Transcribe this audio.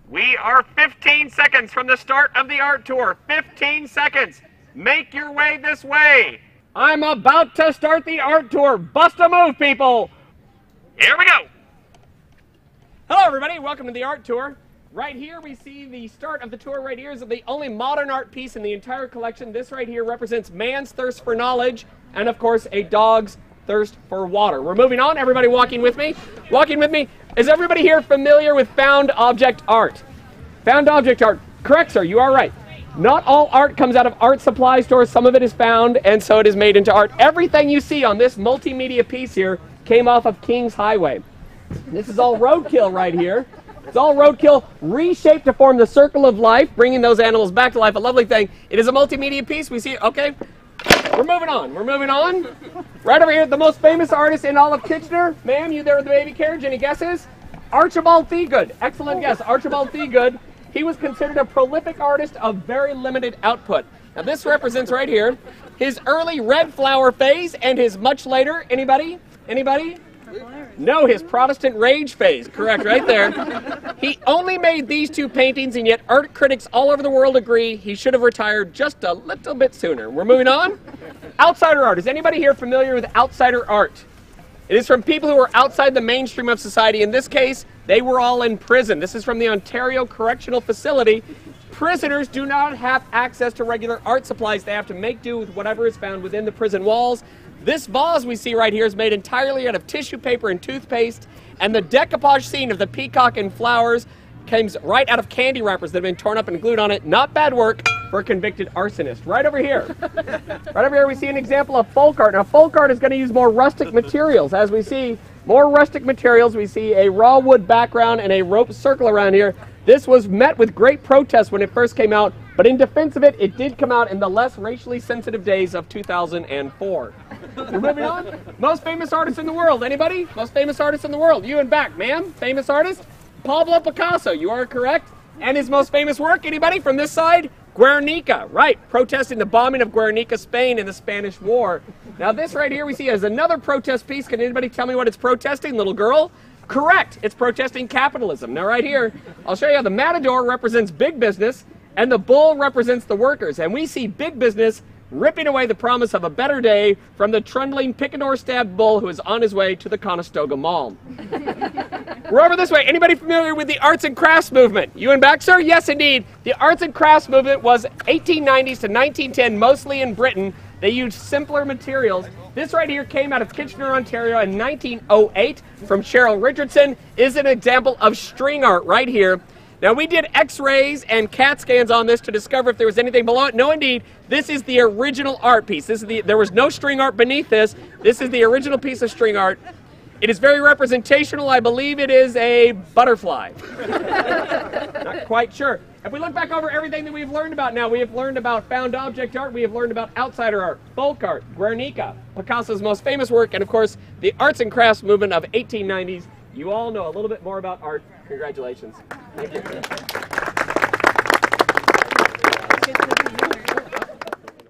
We are 15 seconds from the start of the art tour. 15 seconds. Make your way this way. I'm about to start the art tour. Bust a move, people. Here we go. Hello, everybody. Welcome to the art tour. Right here, we see the start of the tour. Right here is the only modern art piece in the entire collection. This right here represents man's thirst for knowledge and, of course, a dog's thirst for water. We're moving on. Everybody walking with me? Walking with me. Is everybody here familiar with found object art? Found object art. Correct, sir. You are right. Not all art comes out of art supply stores. Some of it is found, and so it is made into art. Everything you see on this multimedia piece here came off of King's Highway. This is all roadkill right here. It's all roadkill reshaped to form the circle of life, bringing those animals back to life. A lovely thing. It is a multimedia piece. We see it. Okay. We're moving on. We're moving on. Right over here, the most famous artist in all of Kitchener. Ma'am, you there with the baby carriage? Any guesses? Archibald Thiegood. Excellent guess. Archibald Thiegood. He was considered a prolific artist of very limited output. Now this represents right here his early red flower phase and his much later, anybody? Anybody? No, his Protestant rage phase. Correct, right there. He only made these two paintings, and yet art critics all over the world agree he should have retired just a little bit sooner. We're moving on. Outsider art. Is anybody here familiar with outsider art? It is from people who are outside the mainstream of society. In this case, they were all in prison. This is from the Ontario Correctional Facility. Prisoners do not have access to regular art supplies. They have to make do with whatever is found within the prison walls. This vase we see right here is made entirely out of tissue paper and toothpaste, and the decoupage scene of the peacock and flowers comes right out of candy wrappers that have been torn up and glued on it. Not bad work for a convicted arsonist. Right over here. Right over here we see an example of folk art. Now folk art is going to use more rustic materials. As we see more rustic materials, we see a raw wood background and a rope circle around here. This was met with great protest when it first came out, but in defense of it, it did come out in the less racially sensitive days of 2004. We're moving on. Most famous artist in the world. Anybody? Most famous artist in the world. You in back, ma'am. Famous artist? Pablo Picasso. You are correct. And his most famous work? Anybody from this side? Guernica. Right. Protesting the bombing of Guernica, Spain in the Spanish War. Now this right here we see as another protest piece. Can anybody tell me what it's protesting, little girl? Correct. It's protesting capitalism. Now right here, I'll show you how the matador represents big business and the bull represents the workers. And we see big business ripping away the promise of a better day from the trundling picador-stabbed bull who is on his way to the Conestoga Mall. We're over this way. Anybody familiar with the arts and crafts movement? You in back, sir? Yes, indeed. The arts and crafts movement was 1890s to 1910, mostly in Britain. They used simpler materials. This right here came out of Kitchener, Ontario in 1908 from Cheryl Richardson. Is an example of string art right here. Now we did x-rays and CAT scans on this to discover if there was anything below it. No, indeed, this is the original art piece. There was no string art beneath this. This is the original piece of string art. It is very representational. I believe it is a butterfly. Not quite sure. If we look back over everything that we've learned about now, we have learned about found object art, we have learned about outsider art, folk art, Guernica, Picasso's most famous work, and of course, the arts and crafts movement of 1890s. You all know a little bit more about art. Congratulations. Thank you.